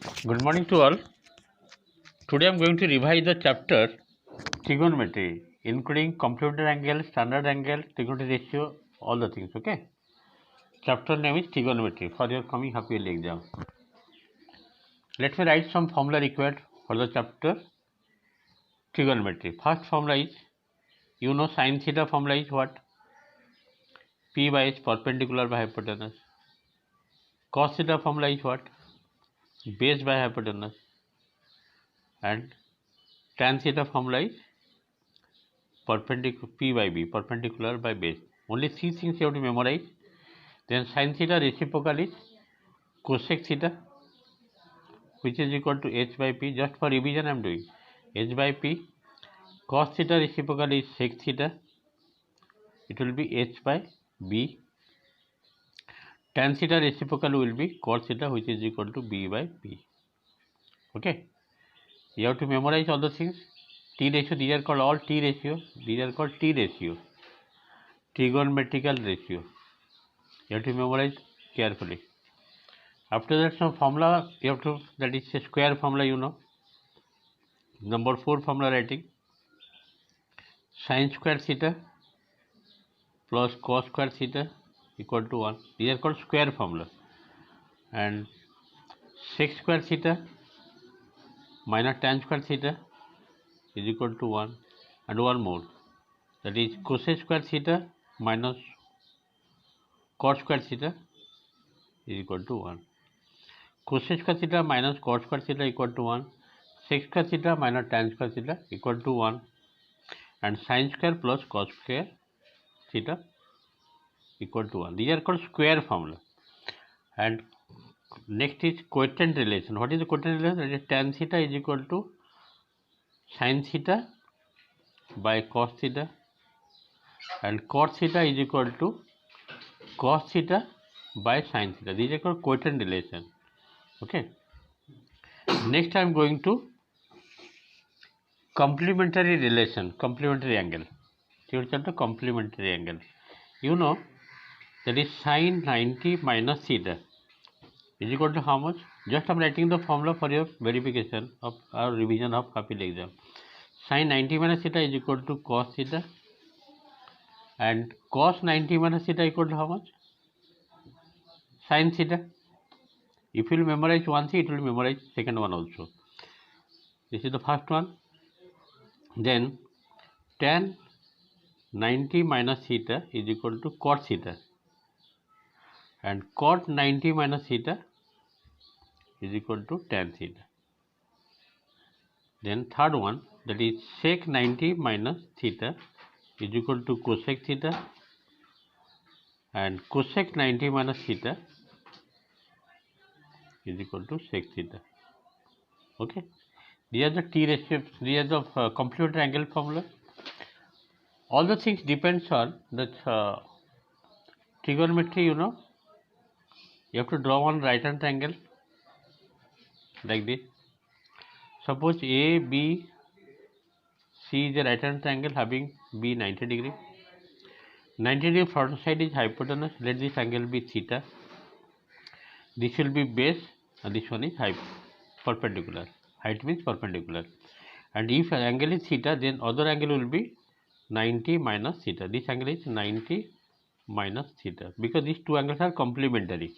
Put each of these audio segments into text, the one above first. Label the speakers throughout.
Speaker 1: Good morning to all. Today I am going to revise the chapter trigonometry, including complementary angle, standard angle, trigonometry ratio, all the things. Okay. Chapter name is trigonometry for your coming half yearly exam. Let me write some formula required for the chapter trigonometry. First formula is, you know, sin theta formula is what? P by h perpendicular by hypotenuse. Cos theta formula is what? Base by hypotenuse. And tan theta formula is perpendicular P by B, perpendicular by base. Only three things you have to memorize. Then sin theta reciprocal is cosec theta, which is equal to h by p. Just for revision I am doing h by p. Cos theta reciprocal is sec theta, it will be h by b. Tan theta reciprocal will be cos theta, which is equal to b by p. Okay, you have to memorize all the things. T ratio, these are called all T ratio. These are called T ratio, trigonometrical ratio. You have to memorize carefully. After that, some formula you have to, that is a square formula, you know. Number 4 formula writing, sin square theta plus cos square theta equal to 1. These are called square formula. And sec square theta minus tan square theta is equal to 1. And one more, that is cosec square theta minus cot square theta is equal to 1. Cosec square theta minus cot square theta equal to 1. Sec square theta minus tan square theta equal to 1. And sin square plus cos square theta equal to 1. These are called square formula. And next is quotient relation. What is the quotient relation? That is tan theta is equal to sin theta by cos theta, and cot theta is equal to cos theta by sin theta. These are called quotient relation. Okay. Next I am going to complementary relation, complementary angle. Your chapter complementary angle. You know, that is sin 90 minus theta is equal to how much? Just I am writing the formula for your verification of our revision of half yearly exam. Sin 90 minus theta is equal to cos theta, and cos 90 minus theta equal to how much? Sin theta. If you will memorize one thing, it will memorize second one also. This is the first one. Then tan 90 minus theta is equal to cot theta, and cot 90 minus theta is equal to tan theta. Then third one, that is sec 90 minus theta is equal to cosec theta, and cosec 90 minus theta is equal to sec theta. Okay, these are the T ratio, these are the complementary angle formula. All the things depends on the trigonometry. You know, you have to draw one right hand angle like this. Suppose A, B, C is a right hand triangle having B 90 degree. 90 degree front side is hypotenuse. Let this angle be theta. This will be base, and this one is perpendicular. Height means perpendicular. And if angle is theta, then other angle will be 90 minus theta. This angle is 90 minus theta, because these two angles are complementary.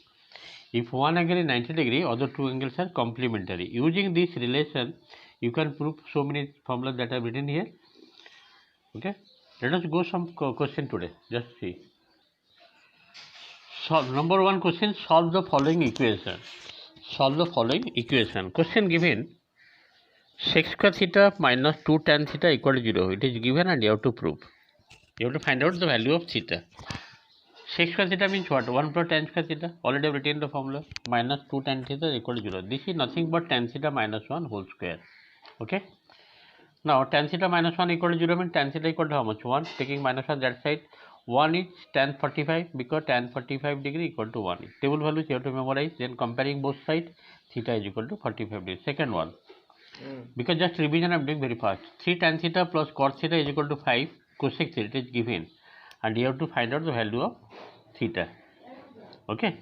Speaker 1: If one angle is 90 degree, other two angles are complementary. Using this relation, you can prove so many formulas that are written here. Okay, let us go some question today. Just see. Number 1 question, solve the following equation. Solve the following equation. Question given, sec square theta minus 2 tan theta equal to 0. It is given and you have to prove. You have to find out the value of theta. Sec square theta means what? 1 plus tan square theta. Already have written the formula. Minus 2 tan theta equal to 0. This is nothing but tan theta minus 1 whole square. Okay. Now tan theta minus 1 equal to 0 means tan theta equal to how much? 1. Taking minus 1 that side. 1 is tan 45, because tan 45 degree equal to 1. Table values you have to memorize. Then comparing both sides, theta is equal to 45 degree. Second one. Because just revision I am doing very fast. 3 tan theta plus cot theta is equal to 5. Cosec theta is given. And you have to find out the value of theta. Okay.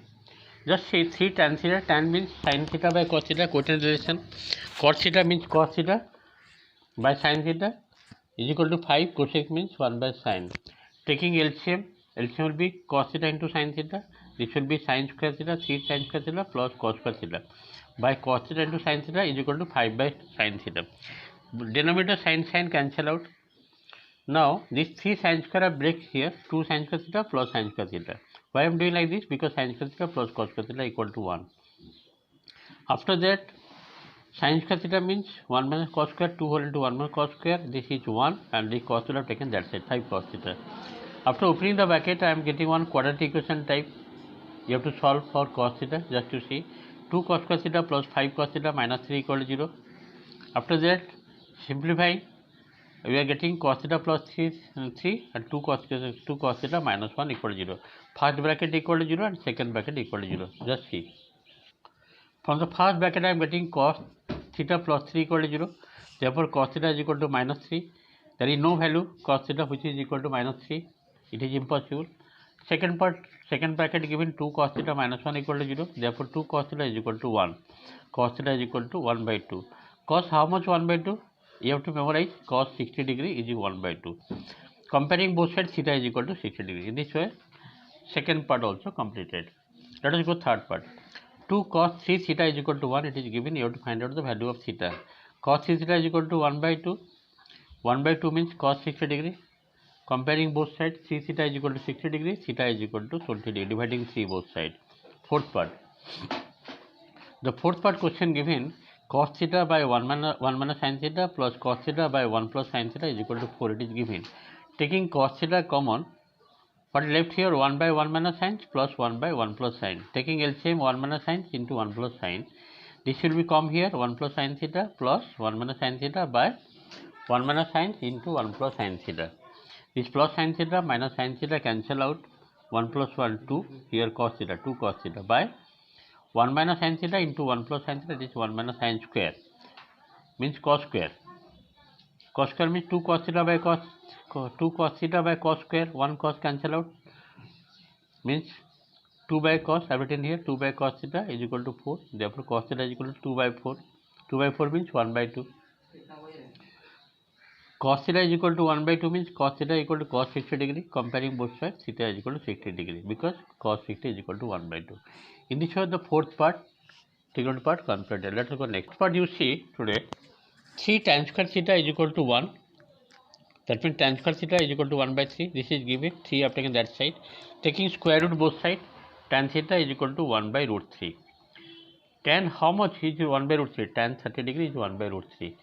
Speaker 1: Just see 3 tan theta. Tan means sin theta by cos theta, cotangent relation. Cos theta means cos theta by sin theta is equal to 5. Cosec means 1 by sin. Taking LCM, LCM will be cos theta into sin theta. This will be sin square theta, 3 sin square theta plus cos square theta by cos theta into sin theta is equal to 5 by sin theta. Denominator sin cancel out. Now these 3 sin square are break here, 2 sin square theta plus sin square theta. Why I am doing like this? Because sin square theta plus cos square theta equal to 1. After that, sin square theta means 1 minus cos square, 2 whole into 1 minus cos square. This is 1 and the cos theta taken that side, 5 cos theta. After opening the bracket, I am getting one quadratic equation type. You have to solve for cos theta just to see. 2 cos square theta plus 5 cos theta minus 3 equal to 0. After that, simplifying, we are getting cos theta plus 3 and 2 cos theta minus 1 equal to 0. First bracket equal to 0 and second bracket equal to 0. Just see. From the first bracket I am getting cos theta plus 3 equal to 0. Therefore cos theta is equal to minus 3. There is no value cos theta which is equal to minus 3. It is impossible. Second bracket given 2 cos theta minus 1 equal to 0. Therefore 2 cos theta is equal to 1. Cos theta is equal to 1 by 2. Cos how much 1 by 2? You have to memorize cos 60 degree is 1 by 2. Comparing both sides, theta is equal to 60 degree. In this way, second part also completed. Let us go third part. 2 cos 3 theta is equal to 1. It is given. You have to find out the value of theta. Cos 3 theta is equal to 1 by 2. 1 by 2 means cos 60 degree. Comparing both sides, 3 theta is equal to 60 degree. Theta is equal to 20 degree. Dividing 3 both sides. Fourth part. The fourth part question given. Cos theta by 1 minus sin theta plus cos theta by 1 plus sin theta is equal to 4. It is given. Taking cos theta common, what left here 1 by 1 minus sin plus 1 by 1 plus sin. Taking LCM 1 minus sin into 1 plus sin. This will become here 1 plus sin theta plus 1 minus sin theta by 1 minus sin into 1 plus sin theta. This plus sin theta minus sin theta cancel out. 1 plus 1 2. Here cos theta 2 cos theta by 1 minus sin theta into 1 plus sin theta, this is 1 minus sin square, means cos square. Cos square means 2 cos theta by cos square, 1 cos cancel out, means 2 by cos, I have written here 2 by cos theta is equal to 4. Therefore cos theta is equal to 2 by 4. 2 by 4 means 1 by 2. Cos theta is equal to 1 by 2 means cos theta is equal to cos 60 degree. Comparing both sides, theta is equal to 60 degree because cos 60 is equal to 1 by 2. In this way, the fourth part, trigonometry part completed. Let us go next part. You see today, 3 tan square theta is equal to 1. That means tan square theta is equal to 1 by 3. This is given. 3 I have taken that side. Taking square root both sides, tan theta is equal to 1 by root 3. Tan how much is 1 by root 3? Tan 30 degree is 1 by root 3.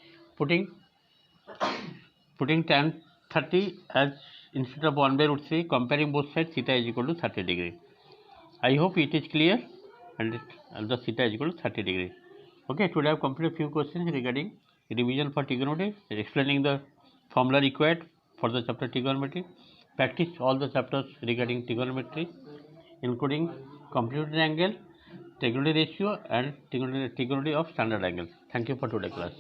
Speaker 1: Putting tan 30 as instead of 1 by root 3, comparing both sides, theta is equal to 30 degree. I hope it is clear, and the theta is equal to 30 degree. Okay, today I have completed a few questions regarding revision for trigonometry, explaining the formula required for the chapter trigonometry. Practice all the chapters regarding trigonometry, including completed angle, trigonometry ratio, and trigonometry of standard angle. Thank you for today's class.